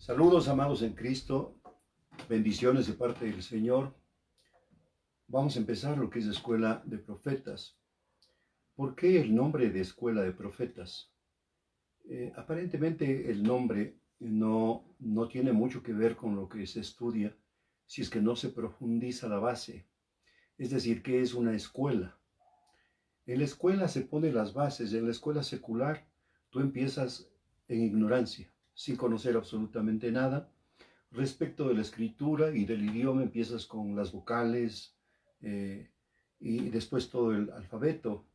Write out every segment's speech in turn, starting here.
Saludos, amados en Cristo, bendiciones de parte del Señor. Vamos a empezar lo que es Escuela de Profetas. ¿Por qué el nombre de Escuela de Profetas? Aparentemente el nombre no tiene mucho que ver con lo que se estudia si es que no se profundiza la base. Es decir, ¿qué es una escuela? En la escuela se ponen las bases. En la escuela secular tú empiezas en ignorancia, sin conocer absolutamente nada. Respecto de la escritura y del idioma, empiezas con las vocales y después todo el alfabeto.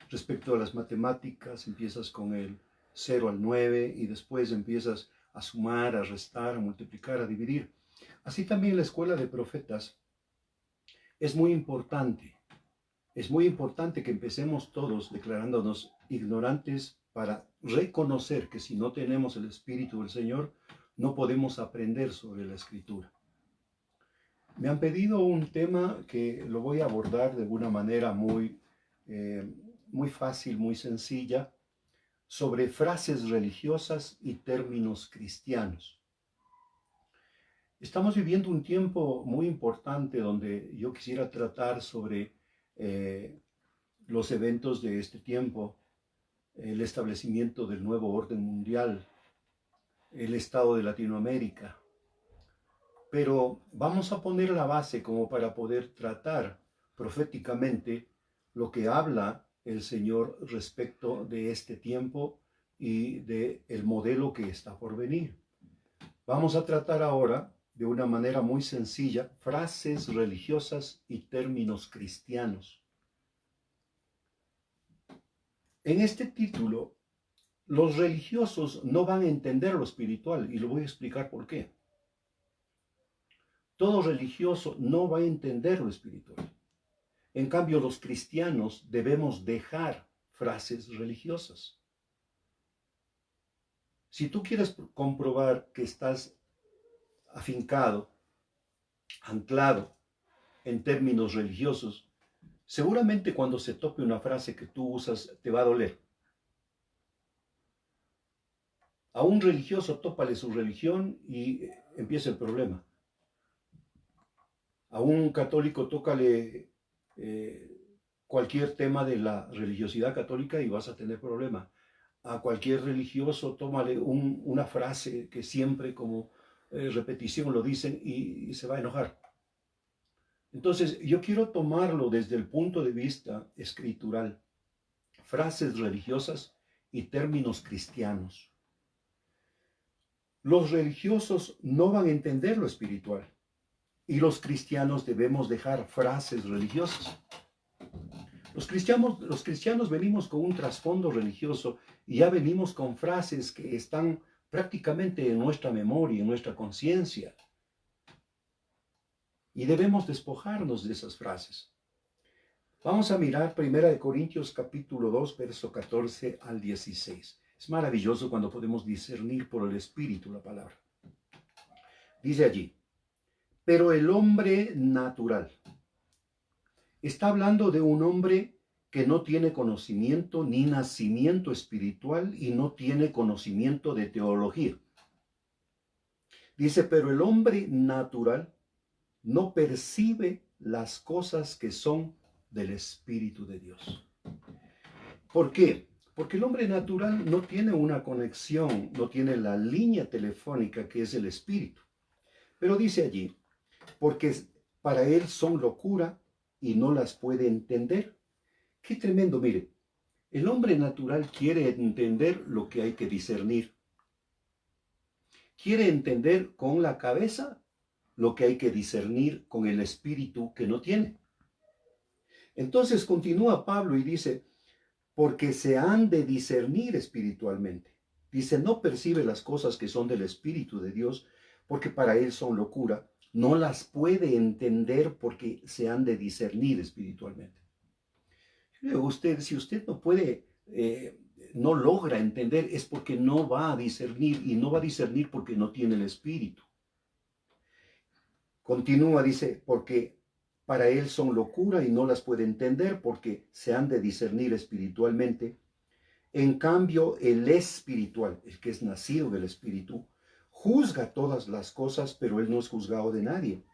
Respecto a las matemáticas, empiezas con el 0 al 9 y después empiezas a sumar, a restar, a multiplicar, a dividir. Así también la escuela de profetas es muy importante. Es muy importante que empecemos todos declarándonos ignorantes para reconocer que si no tenemos el Espíritu del Señor, no podemos aprender sobre la Escritura. Me han pedido un tema que lo voy a abordar de una manera muy fácil, muy sencilla, sobre frases religiosas y términos cristianos. Estamos viviendo un tiempo muy importante donde yo quisiera tratar sobre los eventos de este tiempo, el establecimiento del nuevo orden mundial, el estado de Latinoamérica. Pero vamos a poner la base como para poder tratar proféticamente lo que habla el Señor respecto de este tiempo y de el modelo que está por venir. Vamos a tratar ahora de una manera muy sencilla frases religiosas y términos cristianos. En este título, los religiosos no van a entender lo espiritual y lo voy a explicar por qué. Todo religioso no va a entender lo espiritual. En cambio, los cristianos debemos dejar frases religiosas. Si tú quieres comprobar que estás afincado, anclado en términos religiosos, seguramente cuando se tope una frase que tú usas te va a doler. A un religioso tópale su religión y empieza el problema. A un católico tócale cualquier tema de la religiosidad católica y vas a tener problema. A cualquier religioso tómale una frase que siempre como repetición lo dicen y se va a enojar. Entonces yo quiero tomarlo desde el punto de vista escritural. Frases religiosas y términos cristianos. Los religiosos no van a entender lo espiritual. Y los cristianos debemos dejar frases religiosas. Los cristianos venimos con un trasfondo religioso y ya venimos con frases que están prácticamente en nuestra memoria, en nuestra conciencia. Y debemos despojarnos de esas frases. Vamos a mirar 1 Corintios capítulo 2, verso 14 al 16. Es maravilloso cuando podemos discernir por el Espíritu la palabra. Dice allí: pero el hombre natural. Está hablando de un hombre que no tiene conocimiento ni nacimiento espiritual y no tiene conocimiento de teología. Dice, pero el hombre natural no percibe las cosas que son del Espíritu de Dios. ¿Por qué? Porque el hombre natural no tiene una conexión, no tiene la línea telefónica que es el Espíritu. Pero dice allí, porque para él son locura y no las puede entender. Qué tremendo, mire. El hombre natural quiere entender lo que hay que discernir. Quiere entender con la cabeza lo que hay que discernir con el espíritu que no tiene. Entonces continúa Pablo y dice, porque se han de discernir espiritualmente. Dice, no percibe las cosas que son del Espíritu de Dios, porque para él son locura. No las puede entender porque se han de discernir espiritualmente. Si usted no puede, no logra entender, es porque no va a discernir, y no va a discernir porque no tiene el Espíritu. Continúa, dice, porque para él son locura y no las puede entender porque se han de discernir espiritualmente. En cambio, el espiritual, el que es nacido del Espíritu, juzga todas las cosas, pero él no es juzgado de nadie.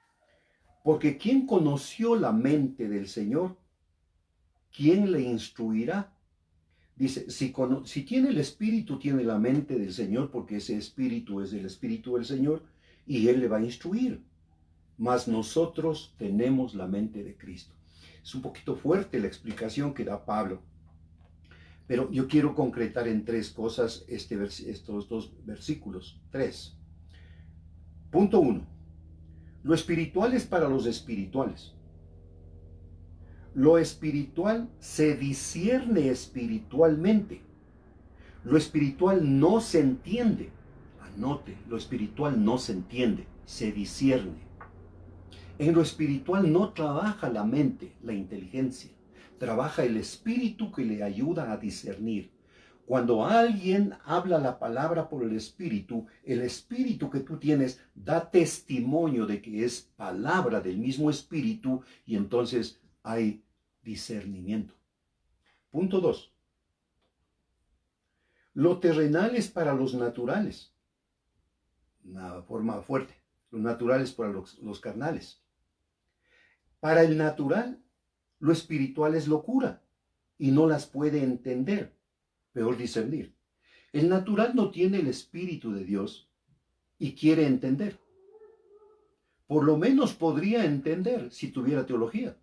Porque ¿quién conoció la mente del Señor? ¿Quién le instruirá? Dice, si tiene el Espíritu, tiene la mente del Señor, porque ese Espíritu es el Espíritu del Señor, y Él le va a instruir. Mas nosotros tenemos la mente de Cristo. Es un poquito fuerte la explicación que da Pablo, pero yo quiero concretar en tres cosas estos dos versículos. Tres. Punto uno. Lo espiritual es para los espirituales. Lo espiritual se discierne espiritualmente. Lo espiritual no se entiende. Anote, lo espiritual no se entiende, se discierne. En lo espiritual no trabaja la mente, la inteligencia. Trabaja el espíritu que le ayuda a discernir. Cuando alguien habla la palabra por el espíritu que tú tienes da testimonio de que es palabra del mismo espíritu y entonces hay discernimiento. Punto 2. Lo terrenal es para los naturales. Una forma fuerte. Lo natural es para los carnales. Para el natural, lo espiritual es locura y no las puede entender, peor discernir. El natural no tiene el Espíritu de Dios y quiere entender. Por lo menos podría entender si tuviera teología,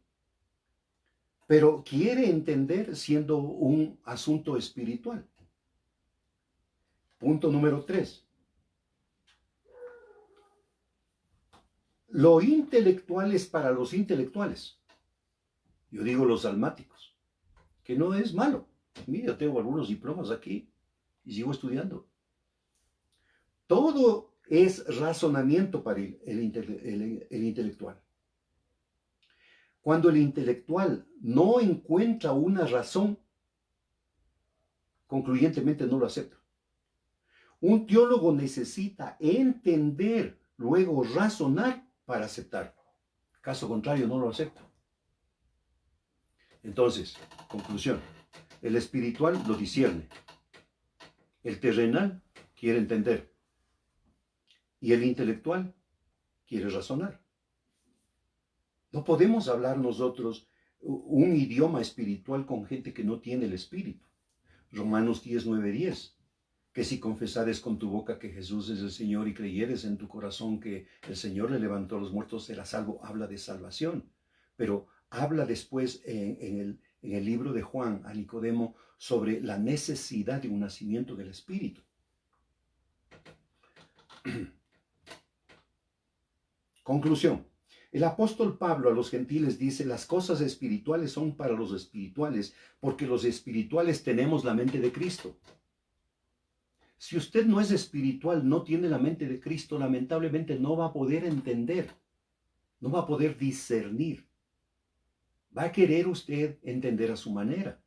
pero quiere entender siendo un asunto espiritual. Punto número 3. Lo intelectual es para los intelectuales. Yo digo los almáticos, que no es malo. Mira, yo tengo algunos diplomas aquí y sigo estudiando. Todo es razonamiento para el intelectual. Cuando el intelectual no encuentra una razón, concluyentemente no lo acepta. Un teólogo necesita entender, luego razonar para aceptar. Caso contrario, no lo acepta. Entonces, conclusión, el espiritual lo discierne. El terrenal quiere entender. Y el intelectual quiere razonar. No podemos hablar nosotros un idioma espiritual con gente que no tiene el espíritu. Romanos 10, 9, 10. Que si confesares con tu boca que Jesús es el Señor y creyeres en tu corazón que el Señor le levantó a los muertos, serás salvo. Habla de salvación. Pero habla después en el libro de Juan a Nicodemo sobre la necesidad de un nacimiento del Espíritu. Conclusión. El apóstol Pablo a los gentiles dice, las cosas espirituales son para los espirituales, porque los espirituales tenemos la mente de Cristo. Si usted no es espiritual, no tiene la mente de Cristo, lamentablemente no va a poder entender, no va a poder discernir. Va a querer usted entender a su manera.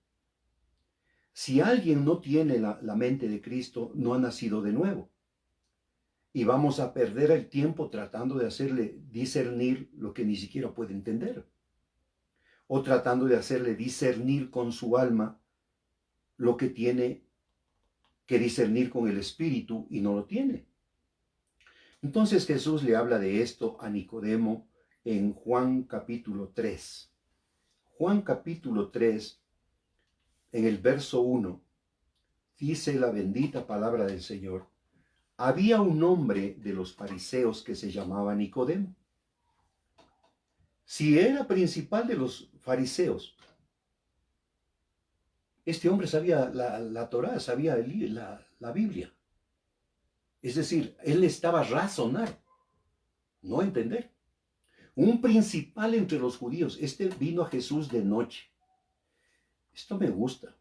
Si alguien no tiene la mente de Cristo, no ha nacido de nuevo. Y vamos a perder el tiempo tratando de hacerle discernir lo que ni siquiera puede entender. O tratando de hacerle discernir con su alma lo que tiene que discernir con el espíritu y no lo tiene. Entonces Jesús le habla de esto a Nicodemo en Juan capítulo 3. Juan capítulo 3, en el verso 1, dice la bendita palabra del Señor. Había un hombre de los fariseos que se llamaba Nicodemo. Si era principal de los fariseos, este hombre sabía la Torá, sabía la Biblia. Es decir, él necesitaba razonar, no entender. Un principal entre los judíos, este vino a Jesús de noche. Esto me gusta.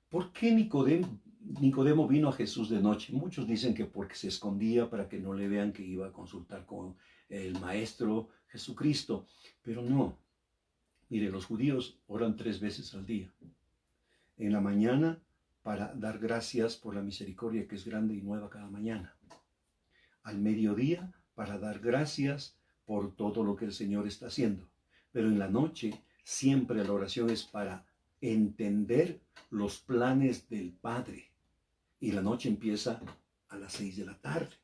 ¿Por qué Nicodemo vino a Jesús de noche? Muchos dicen que porque se escondía para que no le vean que iba a consultar con el Maestro Jesucristo. Pero no. Mire, los judíos oran 3 veces al día. En la mañana para dar gracias por la misericordia que es grande y nueva cada mañana. Al mediodía para dar gracias por todo lo que el Señor está haciendo. Pero en la noche siempre la oración es para entender los planes del Padre. Y la noche empieza a las 6 de la tarde.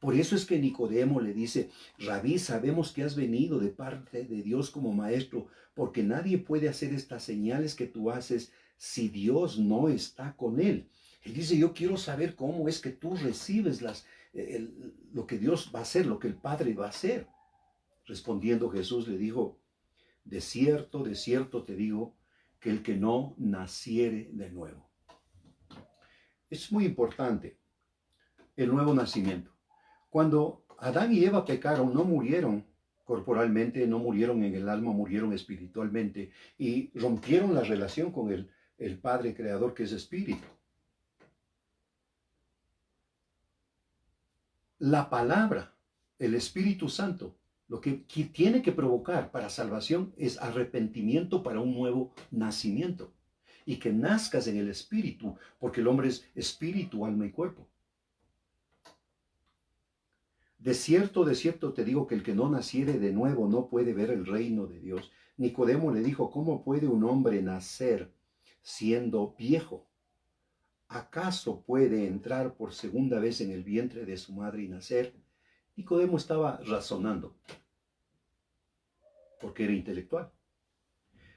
Por eso es que Nicodemo le dice, Rabí, sabemos que has venido de parte de Dios como maestro, porque nadie puede hacer estas señales que tú haces si Dios no está con él. Él dice, yo quiero saber cómo es que tú recibes lo que Dios va a hacer, lo que el Padre va a hacer. Respondiendo Jesús le dijo, de cierto te digo, que el que no naciere de nuevo. Es muy importante el nuevo nacimiento. Cuando Adán y Eva pecaron, no murieron corporalmente, no murieron en el alma, murieron espiritualmente y rompieron la relación con el Padre Creador, que es espíritu. La palabra, el Espíritu Santo, lo que tiene que provocar para salvación es arrepentimiento para un nuevo nacimiento. Y que nazcas en el Espíritu, porque el hombre es espíritu, alma y cuerpo. De cierto te digo que el que no naciere de nuevo no puede ver el reino de Dios. Nicodemo le dijo, ¿cómo puede un hombre nacer siendo viejo? ¿Acaso puede entrar por segunda vez en el vientre de su madre y nacer? Nicodemo estaba razonando, porque era intelectual.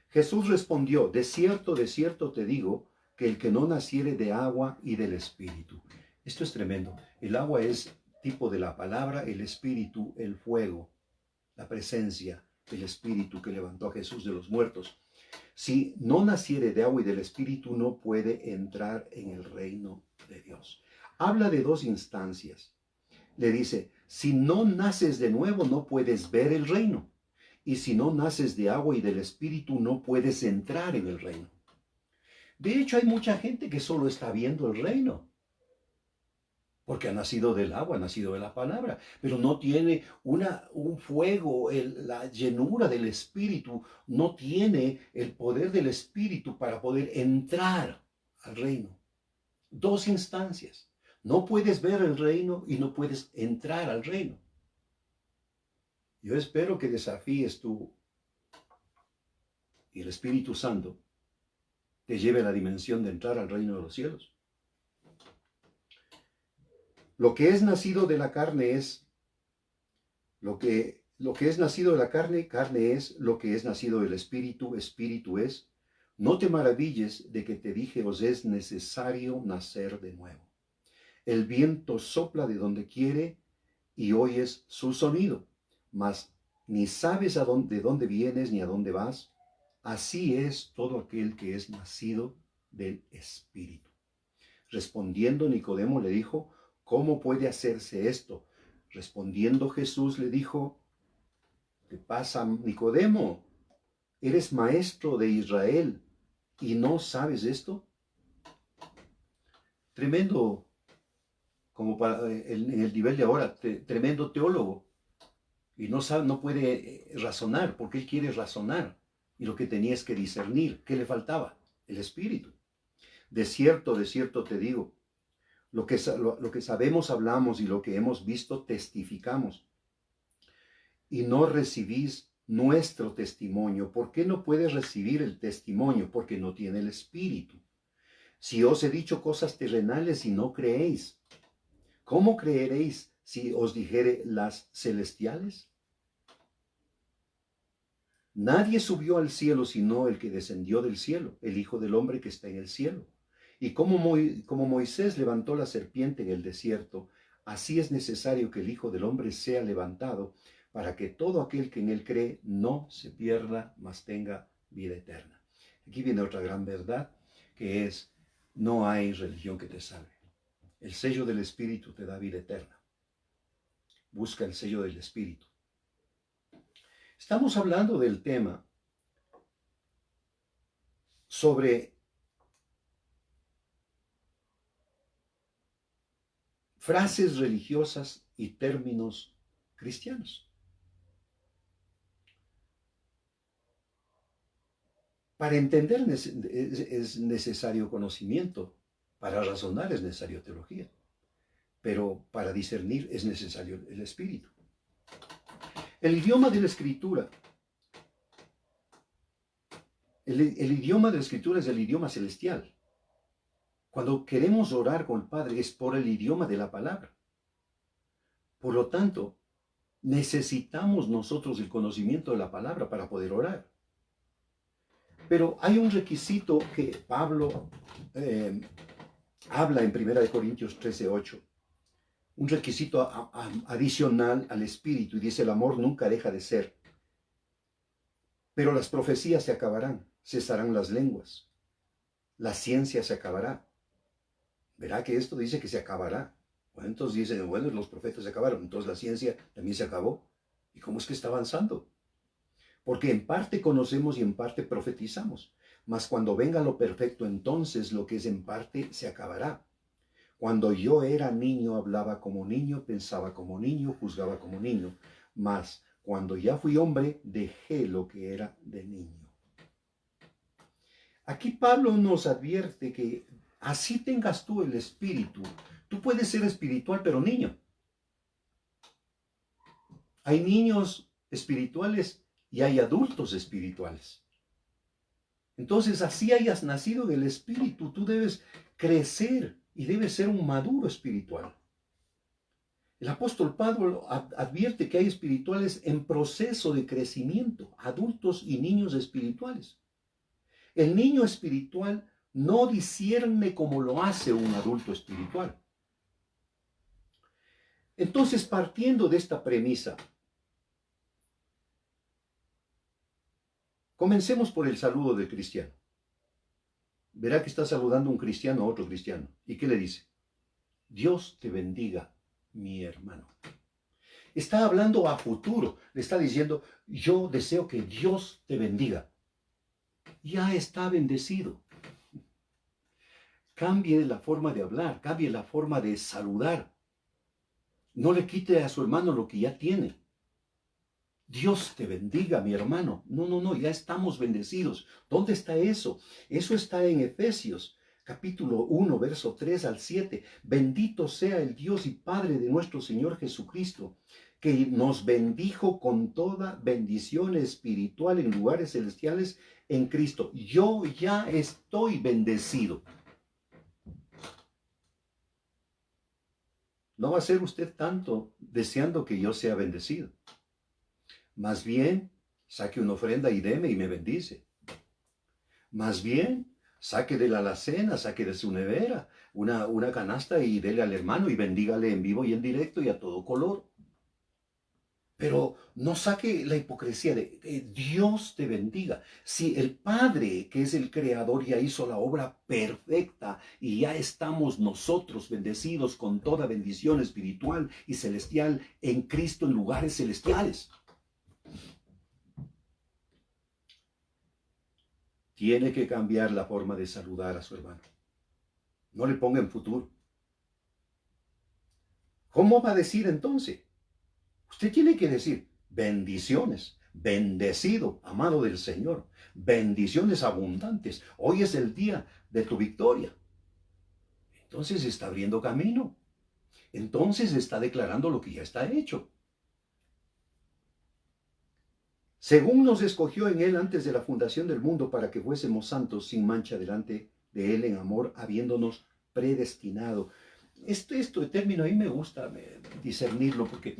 Jesús respondió, de cierto te digo, que el que no naciere de agua y del Espíritu. Esto es tremendo. El agua es tipo de la palabra, el Espíritu, el fuego, la presencia del Espíritu que levantó a Jesús de los muertos. Si no naciere de agua y del Espíritu, no puede entrar en el reino de Dios. Habla de dos instancias. Le dice, si no naces de nuevo, no puedes ver el reino. Y si no naces de agua y del Espíritu, no puedes entrar en el reino. De hecho, hay mucha gente que solo está viendo el reino, porque ha nacido del agua, ha nacido de la palabra, pero no tiene un fuego, la llenura del Espíritu, no tiene el poder del Espíritu para poder entrar al reino. Dos instancias. No puedes ver el reino y no puedes entrar al reino. Yo espero que desafíes tú y el Espíritu Santo te lleve a la dimensión de entrar al reino de los cielos. Lo que es nacido de la carne es lo que es nacido de la carne, carne es; lo que es nacido del Espíritu, Espíritu es. No te maravilles de que te dije, os es necesario nacer de nuevo. El viento sopla de donde quiere y oyes su sonido, mas ni sabes de dónde vienes ni a dónde vas. Así es todo aquel que es nacido del Espíritu. Respondiendo Nicodemo le dijo, ¿cómo puede hacerse esto? Respondiendo Jesús le dijo, ¿qué pasa, Nicodemo? ¿Eres maestro de Israel y no sabes esto? Tremendo, como en el nivel de ahora, tremendo teólogo. Y no puede razonar, porque él quiere razonar. Y lo que tenía es que discernir. ¿Qué le faltaba? El Espíritu. De cierto te digo, lo que sabemos hablamos y lo que hemos visto testificamos. Y no recibís nuestro testimonio. ¿Por qué no puedes recibir el testimonio? Porque no tiene el Espíritu. Si os he dicho cosas terrenales y no creéis, ¿cómo creeréis si os dijere las celestiales? Nadie subió al cielo sino el que descendió del cielo, el Hijo del Hombre que está en el cielo. Y como Moisés levantó la serpiente en el desierto, así es necesario que el Hijo del Hombre sea levantado, para que todo aquel que en él cree no se pierda, mas tenga vida eterna. Aquí viene otra gran verdad, que es, no hay religión que te salve. El sello del Espíritu te da vida eterna. Busca el sello del Espíritu. Estamos hablando del tema sobre frases religiosas y términos cristianos. Para entender es necesario conocimiento, para razonar es necesario teología, pero para discernir es necesario el Espíritu. El idioma de la Escritura, el idioma de la Escritura es el idioma celestial. Cuando queremos orar con el Padre es por el idioma de la palabra. Por lo tanto, necesitamos nosotros el conocimiento de la palabra para poder orar. Pero hay un requisito que Pablo habla en 1 Corintios 13:8. Un requisito adicional al espíritu, y dice: el amor nunca deja de ser. Pero las profecías se acabarán, cesarán las lenguas, la ciencia se acabará. Verá que esto dice que se acabará. Bueno, entonces dicen, bueno, los profetas se acabaron, entonces la ciencia también se acabó. ¿Y cómo es que está avanzando? Porque en parte conocemos y en parte profetizamos. Mas cuando venga lo perfecto, entonces lo que es en parte se acabará. Cuando yo era niño, hablaba como niño, pensaba como niño, juzgaba como niño. Mas cuando ya fui hombre, dejé lo que era de niño. Aquí Pablo nos advierte que así tengas tú el espíritu, tú puedes ser espiritual, pero niño. Hay niños espirituales y hay adultos espirituales. Entonces, así hayas nacido en el espíritu, tú debes crecer y debes ser un maduro espiritual. El apóstol Pablo advierte que hay espirituales en proceso de crecimiento, adultos y niños espirituales. El niño espiritual no discierne como lo hace un adulto espiritual. Entonces, partiendo de esta premisa, comencemos por el saludo del cristiano. Verá que está saludando un cristiano a otro cristiano. ¿Y qué le dice? Dios te bendiga, mi hermano. Está hablando a futuro. Le está diciendo, yo deseo que Dios te bendiga. Ya está bendecido. Cambie la forma de hablar, cambie la forma de saludar. No le quite a su hermano lo que ya tiene. Dios te bendiga, mi hermano. No, ya estamos bendecidos. ¿Dónde está eso? Eso está en Efesios, capítulo 1, verso 3 al 7. Bendito sea el Dios y Padre de nuestro Señor Jesucristo, que nos bendijo con toda bendición espiritual en lugares celestiales en Cristo. Yo ya estoy bendecido. No va a ser usted tanto deseando que yo sea bendecido. Más bien, saque una ofrenda y deme y me bendice. Más bien, saque de la alacena, saque de su nevera una canasta y dele al hermano y bendígale en vivo y en directo y a todo color. Pero no saque la hipocresía de Dios te bendiga. Si el Padre, que es el Creador, ya hizo la obra perfecta y ya estamos nosotros bendecidos con toda bendición espiritual y celestial en Cristo en lugares celestiales. Tiene que cambiar la forma de saludar a su hermano. No le ponga en futuro. ¿Cómo va a decir entonces? Usted tiene que decir bendiciones, bendecido, amado del Señor, bendiciones abundantes. Hoy es el día de tu victoria. Entonces está abriendo camino. Entonces está declarando lo que ya está hecho. Según nos escogió en Él antes de la fundación del mundo para que fuésemos santos sin mancha delante de Él en amor, habiéndonos predestinado. Este término a mí me gusta discernirlo porque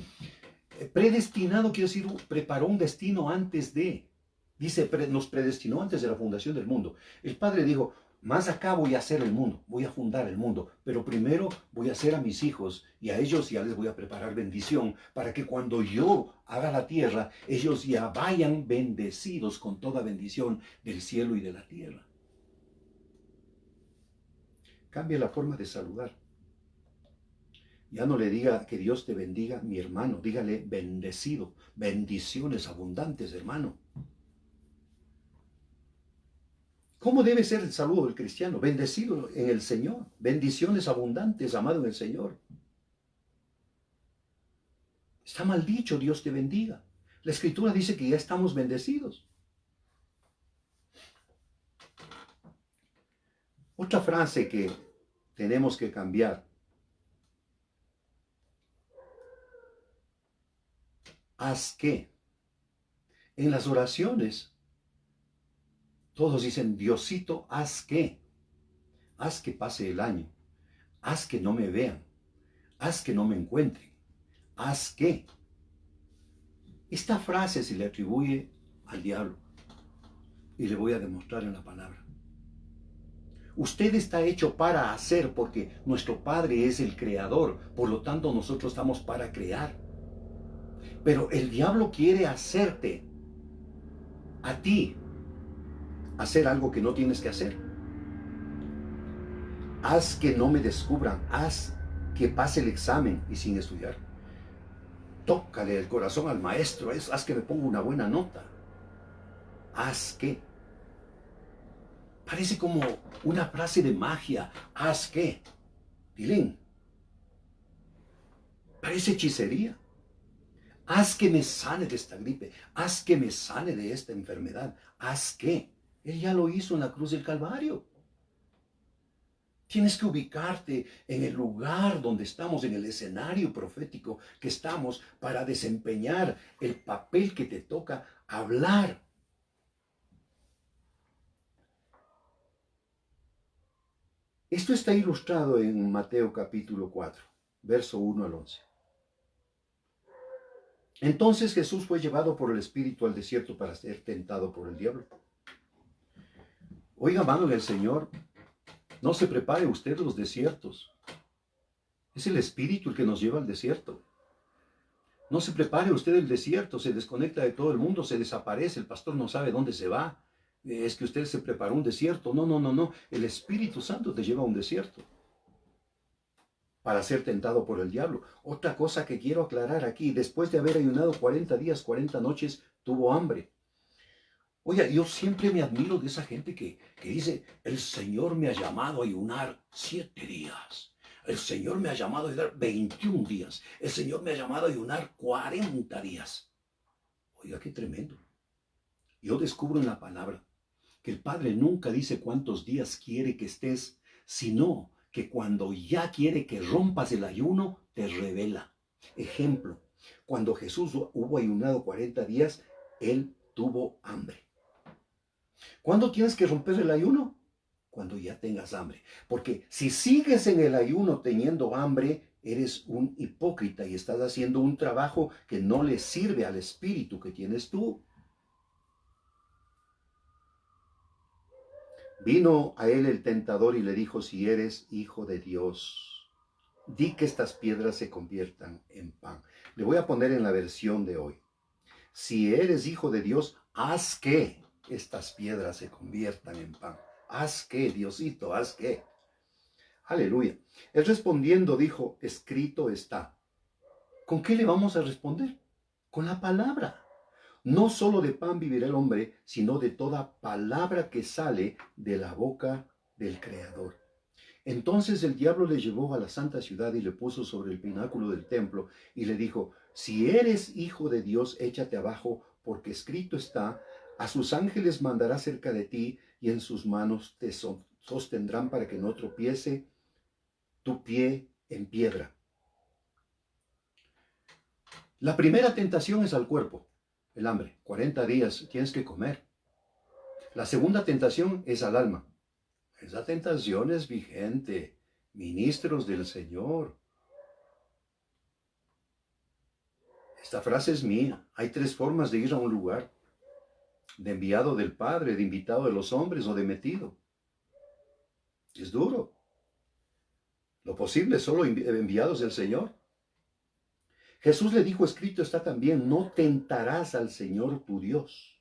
predestinado quiere decir preparó un destino antes de. Dice, nos predestinó antes de la fundación del mundo. El Padre dijo, más acá voy a hacer el mundo, voy a fundar el mundo, pero primero voy a hacer a mis hijos y a ellos ya les voy a preparar bendición para que cuando yo haga la tierra, ellos ya vayan bendecidos con toda bendición del cielo y de la tierra. Cambia la forma de saludar. Ya no le diga que Dios te bendiga, mi hermano, dígale bendecido, bendiciones abundantes, hermano. ¿Cómo debe ser el saludo del cristiano? Bendecido en el Señor, bendiciones abundantes, amado en el Señor. Está mal dicho, Dios te bendiga. La Escritura dice que ya estamos bendecidos. Otra frase que tenemos que cambiar. Haz que. En las oraciones, todos dicen, Diosito, haz que. Haz que pase el año. Haz que no me vean. Haz que no me encuentren. ¿Haz qué? Esta frase se le atribuye al diablo y le voy a demostrar en la palabra. Usted está hecho para hacer porque nuestro Padre es el creador, por lo tanto nosotros estamos para crear. Pero el diablo quiere hacerte, a ti, hacer algo que no tienes que hacer. Haz que no me descubran, haz que pase el examen y sin estudiar. Tócale el corazón al maestro, haz que me ponga una buena nota. Haz que. Parece como una frase de magia. Haz que. Tilín. Parece hechicería. Haz que me sane de esta gripe. Haz que me sane de esta enfermedad. Haz que. Él ya lo hizo en la cruz del Calvario. Tienes que ubicarte en el lugar donde estamos, en el escenario profético que estamos para desempeñar el papel que te toca hablar. Esto está ilustrado en Mateo capítulo 4, verso 1 al 11. Entonces Jesús fue llevado por el Espíritu al desierto para ser tentado por el diablo. Oiga, amado del Señor, no se prepare usted los desiertos. Es el Espíritu el que nos lleva al desierto. No se prepare usted el desierto, se desconecta de todo el mundo, se desaparece, el pastor no sabe dónde se va. Es que usted se preparó un desierto. No. El Espíritu Santo te lleva a un desierto para ser tentado por el diablo. Otra cosa que quiero aclarar aquí, después de haber ayunado 40 días, 40 noches, tuvo hambre. Oiga, yo siempre me admiro de esa gente que dice, el Señor me ha llamado a ayunar 7 días. El Señor me ha llamado a ayunar 21 días. El Señor me ha llamado a ayunar 40 días. Oiga, qué tremendo. Yo descubro en la palabra que el Padre nunca dice cuántos días quiere que estés, sino que cuando ya quiere que rompas el ayuno, te revela. Ejemplo, cuando Jesús hubo ayunado 40 días, Él tuvo hambre. ¿Cuándo tienes que romper el ayuno? Cuando ya tengas hambre. Porque si sigues en el ayuno teniendo hambre, eres un hipócrita y estás haciendo un trabajo que no le sirve al espíritu que tienes tú. Vino a él el tentador y le dijo, si eres hijo de Dios, di que estas piedras se conviertan en pan. Le voy a poner en la versión de hoy. Si eres hijo de Dios, haz que estas piedras se conviertan en pan. Haz que, Diosito, haz que. Aleluya. Él respondiendo dijo, escrito está. ¿Con qué le vamos a responder? Con la palabra. No solo de pan vivirá el hombre, sino de toda palabra que sale de la boca del Creador. Entonces el diablo le llevó a la santa ciudad y le puso sobre el pináculo del templo y le dijo, si eres hijo de Dios, échate abajo, porque escrito está, a sus ángeles mandará cerca de ti y en sus manos te sostendrán para que no tropiece tu pie en piedra. La primera tentación es al cuerpo, el hambre. 40 días tienes que comer. La segunda tentación es al alma. Esa tentación es vigente. Ministros del Señor. Esta frase es mía. Hay 3 formas de ir a un lugar. De enviado del Padre, de invitado de los hombres o de metido. Es duro. Lo posible, solo enviados del Señor. Jesús le dijo, escrito está también, no tentarás al Señor tu Dios.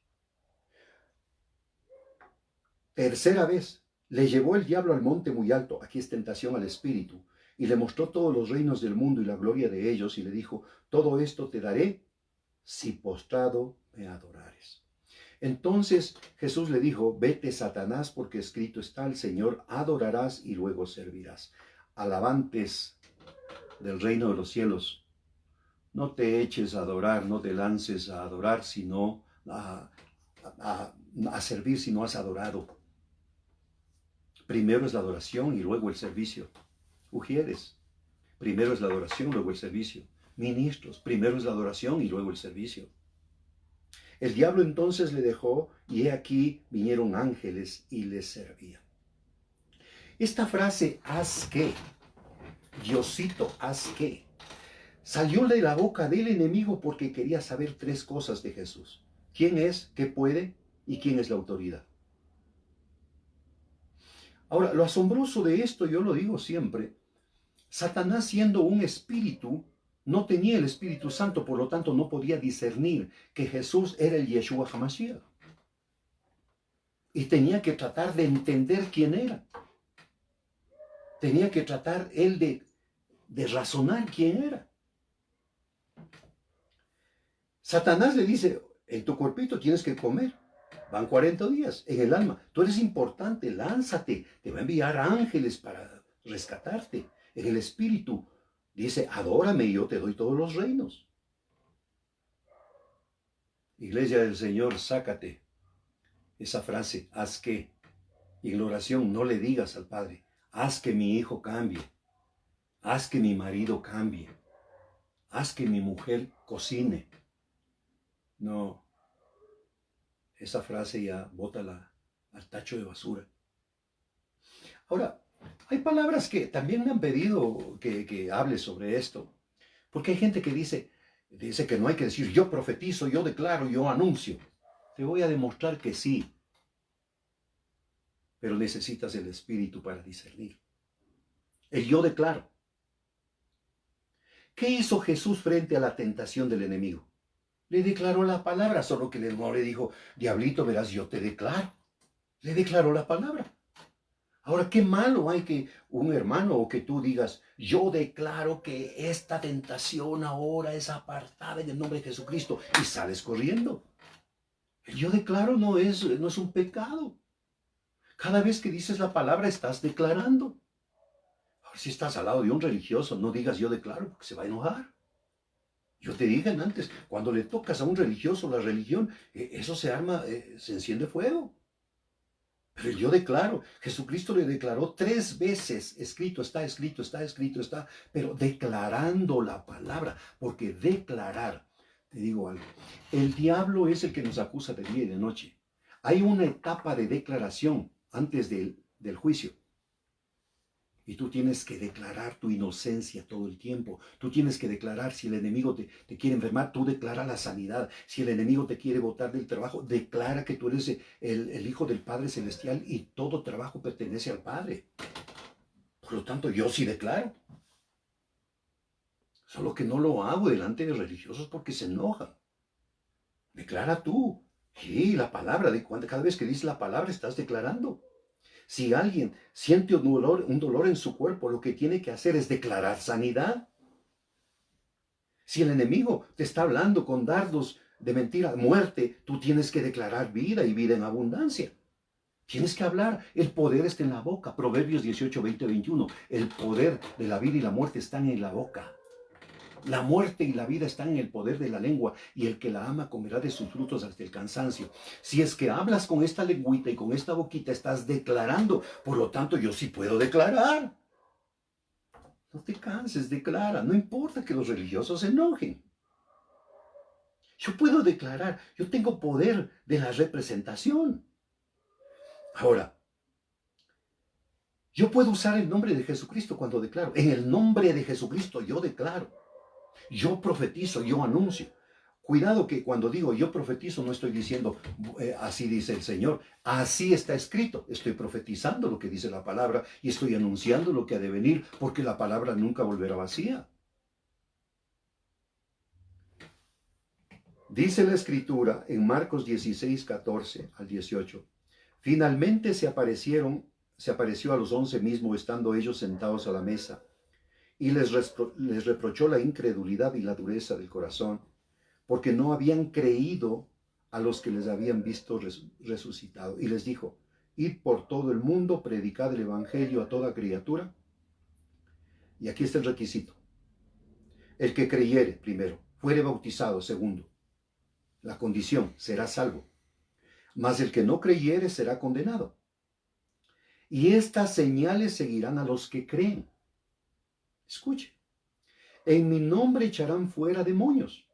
Tercera vez, le llevó el diablo al monte muy alto, aquí es tentación al espíritu, y le mostró todos los reinos del mundo y la gloria de ellos, y le dijo, todo esto te daré si postrado me adorares. Entonces Jesús le dijo, vete Satanás, porque escrito está, al Señor adorarás y luego servirás. Alabantes del reino de los cielos. No te eches a adorar, no te lances a adorar, sino a servir si no has adorado. Primero es la adoración y luego el servicio. Ujieres, primero es la adoración, luego el servicio. Ministros, primero es la adoración y luego el servicio. El diablo entonces le dejó y he aquí vinieron ángeles y les servían. Esta frase, haz que, Diosito, haz que, Salió de la boca del enemigo porque quería saber tres cosas de Jesús. ¿Quién es? ¿Qué puede? ¿Y quién es la autoridad? Ahora, lo asombroso de esto, yo lo digo siempre, Satanás siendo un espíritu, no tenía el Espíritu Santo, por lo tanto no podía discernir que Jesús era el Yeshua HaMashiach. Y tenía que tratar de entender quién era. Tenía que tratar él de razonar quién era. Satanás le dice, en tu cuerpito tienes que comer. Van 40 días en el alma. Tú eres importante, lánzate. Te va a enviar ángeles para rescatarte. En el espíritu dice, adórame y yo te doy todos los reinos. Iglesia del Señor, sácate esa frase, haz que. Y en la oración no le digas al Padre, haz que mi hijo cambie. Haz que mi marido cambie. Haz que mi mujer cocine. No, esa frase ya bótala al tacho de basura. Ahora, hay palabras que también me han pedido que hable sobre esto. Porque hay gente que dice que no hay que decir yo profetizo, yo declaro, yo anuncio. Te voy a demostrar que sí. Pero necesitas el Espíritu para discernir. El yo declaro. ¿Qué hizo Jesús frente a la tentación del enemigo? Le declaró la palabra, solo que el no le dijo, diablito, verás, yo te declaro. Le declaró la palabra. Ahora, qué malo hay que un hermano o que tú digas, yo declaro que esta tentación ahora es apartada en el nombre de Jesucristo y sales corriendo. El yo declaro no es un pecado. Cada vez que dices la palabra estás declarando. Ahora, si estás al lado de un religioso, no digas yo declaro porque se va a enojar. Yo te dije antes, cuando le tocas a un religioso la religión, eso se arma, se enciende fuego. Pero yo declaro, Jesucristo le declaró 3 veces, escrito está, escrito está, escrito está, pero declarando la palabra, porque declarar, te digo algo, el diablo es el que nos acusa de día y de noche. Hay una etapa de declaración antes del juicio. Y tú tienes que declarar tu inocencia todo el tiempo. Tú tienes que declarar si el enemigo te quiere enfermar, tú declara la sanidad. Si el enemigo te quiere botar del trabajo, declara que tú eres el Hijo del Padre Celestial y todo trabajo pertenece al Padre. Por lo tanto, yo sí declaro. Solo que no lo hago delante de religiosos porque se enojan. Declara tú. Sí, la palabra, cada vez que dices la palabra estás declarando. Si alguien siente un dolor en su cuerpo, lo que tiene que hacer es declarar sanidad. Si el enemigo te está hablando con dardos de mentira, muerte, tú tienes que declarar vida y vida en abundancia. Tienes que hablar. El poder está en la boca. Proverbios 18, 20, 21. El poder de la vida y la muerte están en la boca. La muerte y la vida están en el poder de la lengua, y el que la ama comerá de sus frutos hasta el cansancio. Si es que hablas con esta lengüita y con esta boquita, estás declarando. Por lo tanto, yo sí puedo declarar. No te canses, declara. No importa que los religiosos se enojen. Yo puedo declarar. Yo tengo poder de la representación. Ahora, yo puedo usar el nombre de Jesucristo cuando declaro. En el nombre de Jesucristo yo declaro. Yo profetizo, yo anuncio. Cuidado que cuando digo yo profetizo no estoy diciendo así dice el Señor. Así está escrito. Estoy profetizando lo que dice la palabra y estoy anunciando lo que ha de venir, porque la palabra nunca volverá vacía. Dice la Escritura en Marcos 16, 14 al 18. Finalmente se apareció a los 11 mismos estando ellos sentados a la mesa. Y les reprochó la incredulidad y la dureza del corazón, porque no habían creído a los que les habían visto resucitado. Y les dijo, id por todo el mundo, predicad el evangelio a toda criatura. Y aquí está el requisito. El que creyere, primero, fuere bautizado, segundo. La condición, será salvo. Mas el que no creyere será condenado. Y estas señales seguirán a los que creen. Escuche, en mi nombre echarán fuera demonios.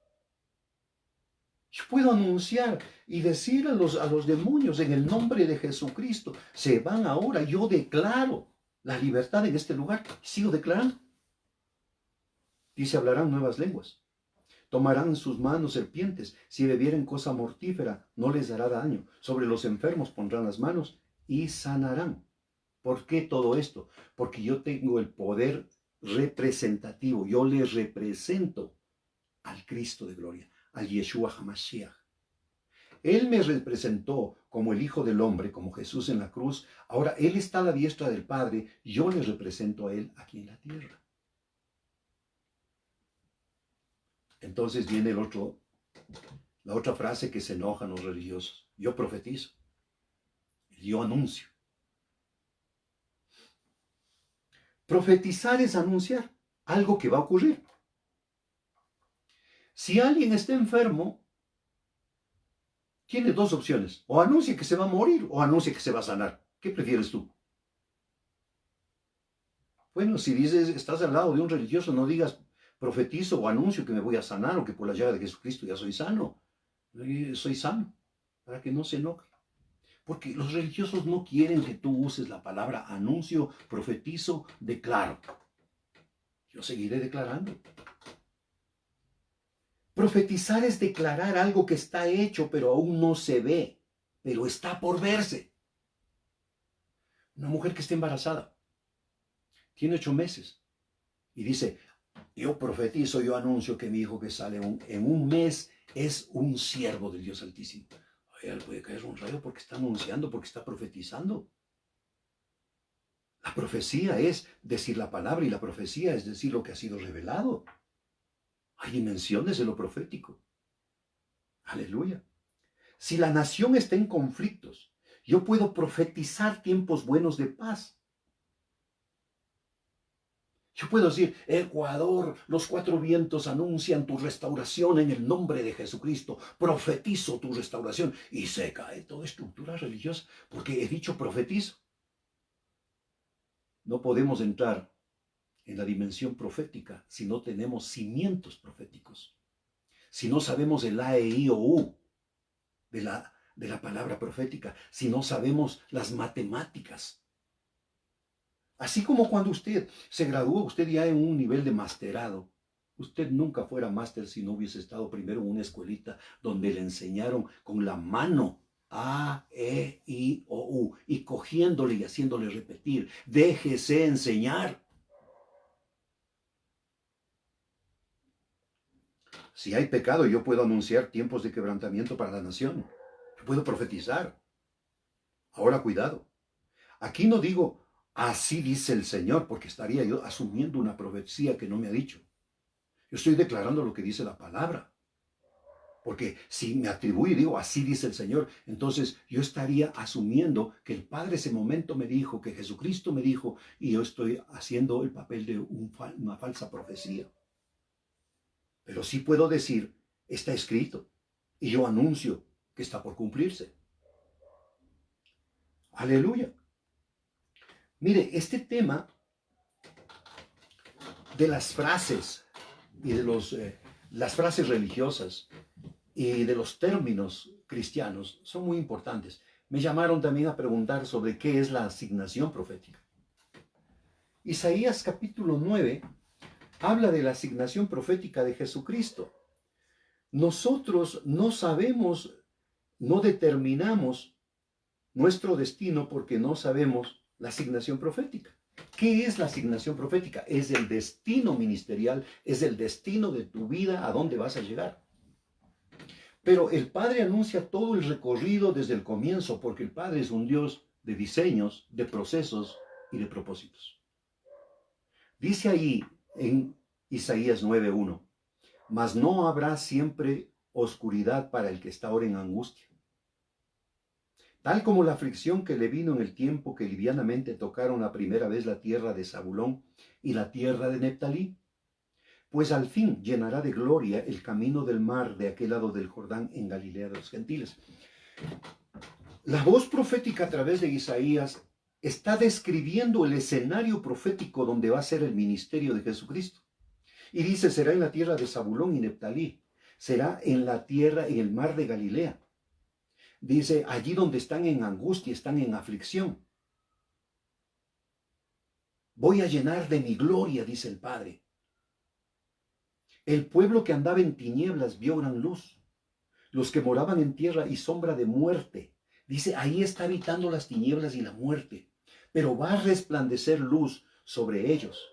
Yo puedo anunciar y decir a los demonios en el nombre de Jesucristo, se van ahora. Yo declaro la libertad en este lugar. Sigo declarando. Dice, hablarán nuevas lenguas. Tomarán en sus manos serpientes. Si bebieren cosa mortífera, no les dará daño. Sobre los enfermos pondrán las manos y sanarán. ¿Por qué todo esto? Porque yo tengo el poder representativo. Yo les represento al Cristo de gloria, al Yeshua HaMashiach. Él me representó como el Hijo del Hombre, como Jesús en la cruz. Ahora Él está a la diestra del Padre. Yo le represento a Él aquí en la tierra. Entonces viene la otra frase que se enojan los religiosos. Yo profetizo. Yo anuncio. Profetizar es anunciar algo que va a ocurrir. Si alguien está enfermo, tiene dos opciones. O anuncia que se va a morir o anuncia que se va a sanar. ¿Qué prefieres tú? Bueno, si dices, estás al lado de un religioso, no digas profetizo o anuncio que me voy a sanar o que por la llaga de Jesucristo ya soy sano. Soy sano, para que no se enoje. Porque los religiosos no quieren que tú uses la palabra anuncio, profetizo, declaro. Yo seguiré declarando. Profetizar es declarar algo que está hecho, pero aún no se ve, pero está por verse. Una mujer que está embarazada, tiene 8 meses, y dice, yo profetizo, yo anuncio que mi hijo que sale en un mes es un siervo del Dios Altísimo. A ella le puede caer un rayo porque está anunciando, porque está profetizando. La profecía es decir la palabra y la profecía es decir lo que ha sido revelado. Hay dimensiones de lo profético. Aleluya. Si la nación está en conflictos, yo puedo profetizar tiempos buenos de paz. Yo puedo decir, Ecuador, los 4 vientos anuncian tu restauración en el nombre de Jesucristo. Profetizo tu restauración. Y se cae toda estructura religiosa porque he dicho profetizo. No podemos entrar en la dimensión profética si no tenemos cimientos proféticos. Si no sabemos el A, E, I o U de la palabra profética. Si no sabemos las matemáticas. Así como cuando usted se graduó, usted ya en un nivel de masterado. Usted nunca fuera máster si no hubiese estado primero en una escuelita donde le enseñaron con la mano A, E, I, O, U y cogiéndole y haciéndole repetir. Déjese enseñar. Si hay pecado, yo puedo anunciar tiempos de quebrantamiento para la nación. Yo puedo profetizar. Ahora cuidado. Aquí no digo, así dice el Señor, porque estaría yo asumiendo una profecía que no me ha dicho. Yo estoy declarando lo que dice la palabra. Porque si me atribuyo y digo, así dice el Señor, entonces yo estaría asumiendo que el Padre ese momento me dijo, que Jesucristo me dijo, y yo estoy haciendo el papel de una falsa profecía. Pero sí puedo decir, está escrito, y yo anuncio que está por cumplirse. Aleluya. Mire, este tema de las frases y de las frases religiosas y de los términos cristianos son muy importantes. Me llamaron también a preguntar sobre qué es la asignación profética. Isaías capítulo 9 habla de la asignación profética de Jesucristo. Nosotros no sabemos, no determinamos nuestro destino porque no sabemos la asignación profética. ¿Qué es la asignación profética? Es el destino ministerial, es el destino de tu vida, a dónde vas a llegar. Pero el Padre anuncia todo el recorrido desde el comienzo, porque el Padre es un Dios de diseños, de procesos y de propósitos. Dice ahí en Isaías 9:1, mas no habrá siempre oscuridad para el que está ahora en angustia. Tal como la aflicción que le vino en el tiempo que livianamente tocaron la primera vez la tierra de Zabulón y la tierra de Neptalí, pues al fin llenará de gloria el camino del mar de aquel lado del Jordán en Galilea de los gentiles. La voz profética a través de Isaías está describiendo el escenario profético donde va a ser el ministerio de Jesucristo. Y dice, será en la tierra de Zabulón y Neptalí, será en la tierra, en el mar de Galilea. Dice, allí donde están en angustia, están en aflicción. Voy a llenar de mi gloria, dice el Padre. El pueblo que andaba en tinieblas vio gran luz. Los que moraban en tierra y sombra de muerte. Dice, ahí está habitando las tinieblas y la muerte. Pero va a resplandecer luz sobre ellos.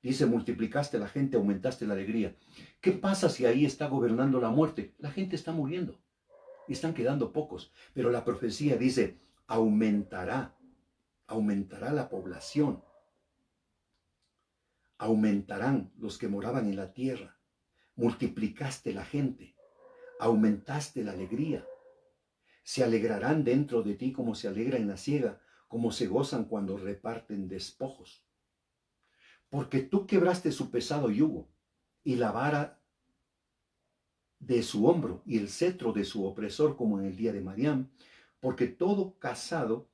Dice, multiplicaste la gente, aumentaste la alegría. ¿Qué pasa si ahí está gobernando la muerte? La gente está muriendo y están quedando pocos. Pero la profecía dice, aumentará la población. Aumentarán los que moraban en la tierra. Multiplicaste la gente, aumentaste la alegría. Se alegrarán dentro de ti como se alegra en la siega, como se gozan cuando reparten despojos. Porque tú quebraste su pesado yugo y la vara de su hombro y el cetro de su opresor como en el día de Madián, porque todo calzado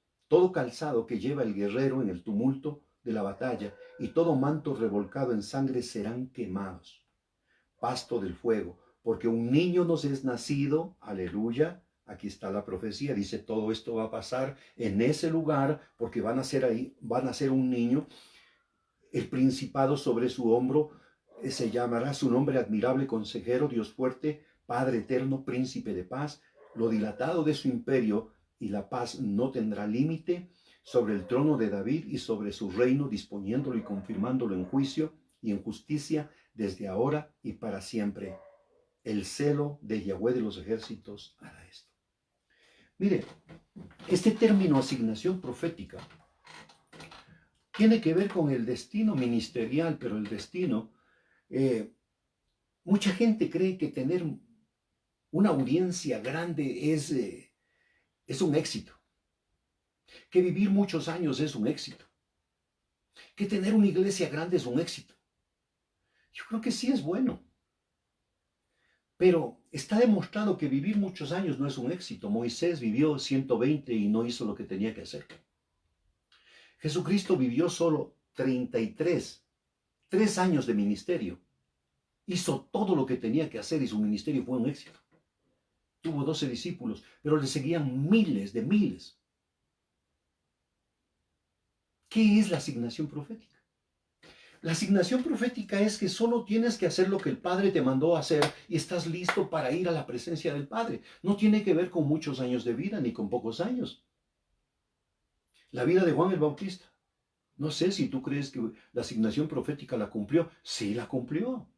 que lleva el guerrero en el tumulto de la batalla y todo manto revolcado en sangre serán quemados. Pasto del fuego, porque un niño nos es nacido, aleluya, aquí está la profecía, dice todo esto va a pasar en ese lugar, porque van a ser un niño, el principado sobre su hombro, se llamará su nombre admirable, consejero, Dios fuerte, Padre eterno, príncipe de paz, lo dilatado de su imperio y la paz no tendrá límite sobre el trono de David y sobre su reino, disponiéndolo y confirmándolo en juicio y en justicia desde ahora y para siempre. El celo de Yahweh de los ejércitos hará esto. Mire, este término asignación profética tiene que ver con el destino ministerial, pero el destino, mucha gente cree que tener una audiencia grande es un éxito, que vivir muchos años es un éxito, que tener una iglesia grande es un éxito. Yo creo que sí es bueno, pero está demostrado que vivir muchos años no es un éxito. Moisés vivió 120 y no hizo lo que tenía que hacer. Jesucristo vivió solo 33 años de ministerio. Hizo todo lo que tenía que hacer y su ministerio fue un éxito. Tuvo 12 discípulos, pero le seguían miles de miles. ¿Qué es la asignación profética? La asignación profética es que solo tienes que hacer lo que el Padre te mandó a hacer y estás listo para ir a la presencia del Padre. No tiene que ver con muchos años de vida ni con pocos años. La vida de Juan el Bautista. No sé si tú crees que la asignación profética la cumplió. Sí, la cumplió.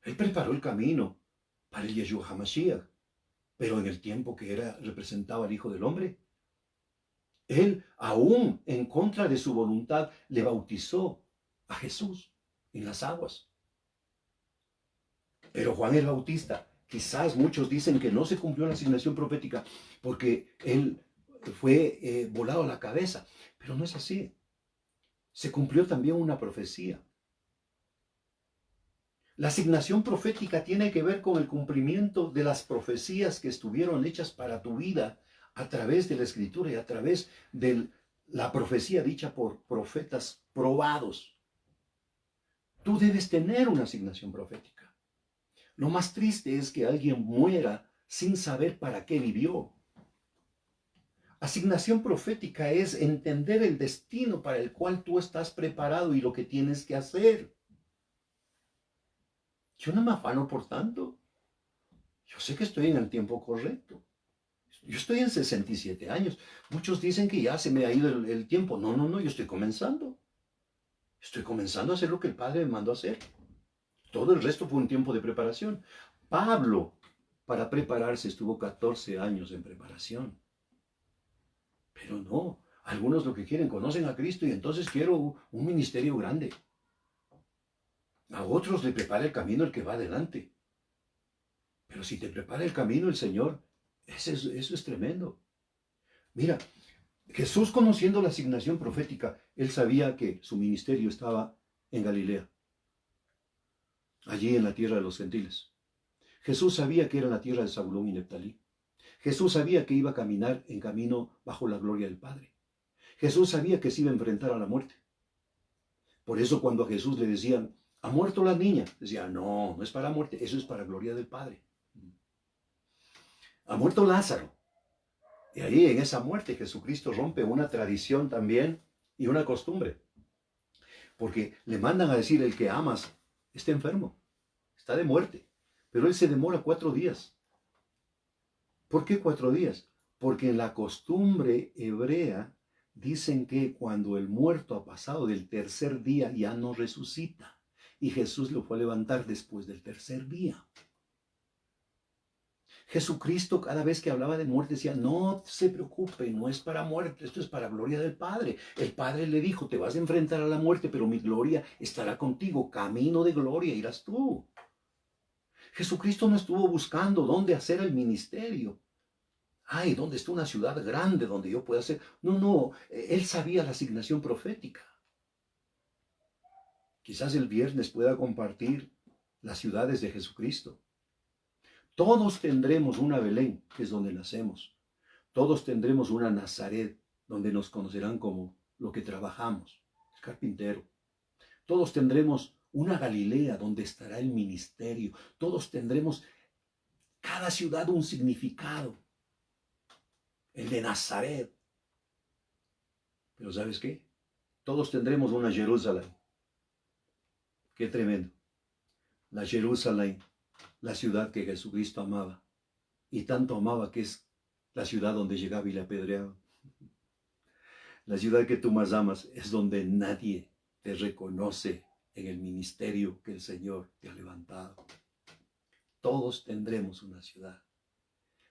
Él preparó el camino para el Yeshua HaMashiach, pero en el tiempo que representaba al Hijo del Hombre. Él, aún en contra de su voluntad, le bautizó a Jesús en las aguas. Pero Juan el Bautista, quizás muchos dicen que no se cumplió la asignación profética porque él fue volado a la cabeza, pero no es así. Se cumplió también una profecía. La asignación profética tiene que ver con el cumplimiento de las profecías que estuvieron hechas para tu vida a través de la Escritura y a través de la profecía dicha por profetas probados. Tú debes tener una asignación profética. Lo más triste es que alguien muera sin saber para qué vivió. Asignación profética es entender el destino para el cual tú estás preparado y lo que tienes que hacer. Yo no me afano por tanto. Yo sé que estoy en el tiempo correcto. Yo estoy en 67 años. Muchos dicen que ya se me ha ido el tiempo. No, yo estoy comenzando. Estoy comenzando a hacer lo que el Padre me mandó a hacer. Todo el resto fue un tiempo de preparación. Pablo, para prepararse, estuvo 14 años en preparación. Pero no, algunos lo que quieren, conocen a Cristo y entonces quiero un ministerio grande. A otros le prepara el camino el que va adelante. Pero si te prepara el camino el Señor, eso es tremendo. Mira, Jesús, conociendo la asignación profética, él sabía que su ministerio estaba en Galilea, allí en la tierra de los gentiles. Jesús sabía que era la tierra de Zabulón y Neftalí. Jesús sabía que iba a caminar en camino bajo la gloria del Padre. Jesús sabía que se iba a enfrentar a la muerte. Por eso cuando a Jesús le decían, ¿ha muerto la niña? Decía, no es para muerte, eso es para gloria del Padre. Ha muerto Lázaro. Y ahí en esa muerte Jesucristo rompe una tradición también y una costumbre. Porque le mandan a decir, el que amas está enfermo. está de muerte, pero él se demora 4 días. ¿Por qué 4 días? Porque en la costumbre hebrea dicen que cuando el muerto ha pasado del tercer día ya no resucita. Y Jesús lo fue a levantar después del tercer día. Jesucristo cada vez que hablaba de muerte decía, no se preocupe, no es para muerte, esto es para gloria del Padre. El Padre le dijo, te vas a enfrentar a la muerte, pero mi gloria estará contigo, camino de gloria irás tú. Jesucristo no estuvo buscando dónde hacer el ministerio. Ay, ¿dónde está una ciudad grande donde yo pueda hacer? No, él sabía la asignación profética. Quizás el viernes pueda compartir las ciudades de Jesucristo. Todos tendremos una Belén, que es donde nacemos. Todos tendremos una Nazaret, donde nos conocerán como lo que trabajamos, el carpintero. Todos tendremos una Galilea, donde estará el ministerio. Todos tendremos cada ciudad un significado. El de Nazaret. Pero ¿sabes qué? Todos tendremos una Jerusalén. Qué tremendo. La Jerusalén, la ciudad que Jesucristo amaba. Y tanto amaba que es la ciudad donde llegaba y le apedreaba. La ciudad que tú más amas es donde nadie te reconoce en el ministerio que el Señor te ha levantado. Todos tendremos una ciudad.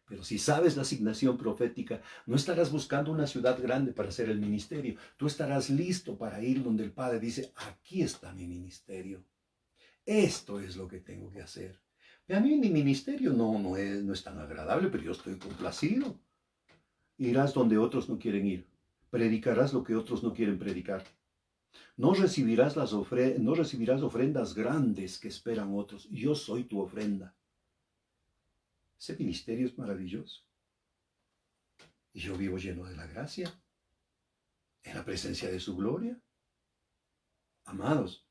Pero si sabes la asignación profética, no estarás buscando una ciudad grande para hacer el ministerio. Tú estarás listo para ir donde el Padre dice, aquí está mi ministerio. Esto es lo que tengo que hacer. A mí mi ministerio no es tan agradable, pero yo estoy complacido. Irás donde otros no quieren ir. Predicarás lo que otros no quieren predicar. No recibirás ofrendas grandes que esperan otros. Yo soy tu ofrenda. Ese ministerio es maravilloso. Y yo vivo lleno de la gracia, en la presencia de su gloria. Amados,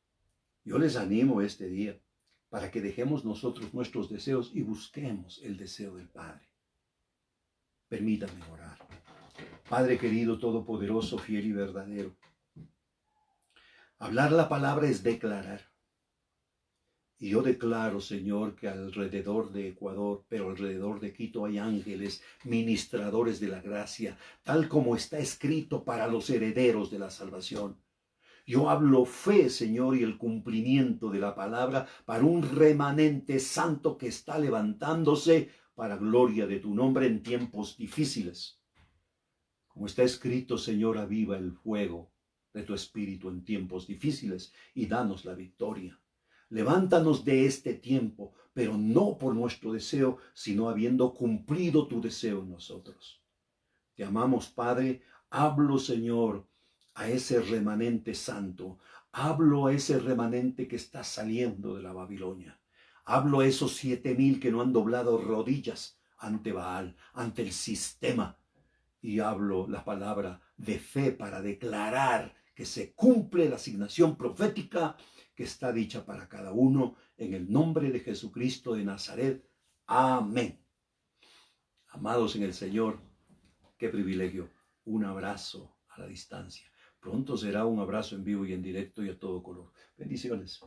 yo les animo este día para que dejemos nosotros nuestros deseos y busquemos el deseo del Padre. Permítanme orar. Padre querido, todopoderoso, fiel y verdadero. Hablar la palabra es declarar. Y yo declaro, Señor, que alrededor de Ecuador, pero alrededor de Quito hay ángeles, ministradores de la gracia, tal como está escrito para los herederos de la salvación. Yo hablo fe, Señor, y el cumplimiento de la palabra para un remanente santo que está levantándose para gloria de tu nombre en tiempos difíciles. Como está escrito, Señor, aviva el fuego de tu espíritu en tiempos difíciles y danos la victoria. Levántanos de este tiempo, pero no por nuestro deseo, sino habiendo cumplido tu deseo en nosotros. Te amamos, Padre. Hablo, Señor, a ese remanente santo. Hablo a ese remanente que está saliendo de la Babilonia. Hablo a esos 7,000 que no han doblado rodillas ante Baal, ante el sistema. Y hablo la palabra de fe para declarar que se cumple la asignación profética que está dicha para cada uno en el nombre de Jesucristo de Nazaret. Amén. Amados en el Señor, qué privilegio. Un abrazo a la distancia. Pronto será un abrazo en vivo y en directo y a todo color. Bendiciones.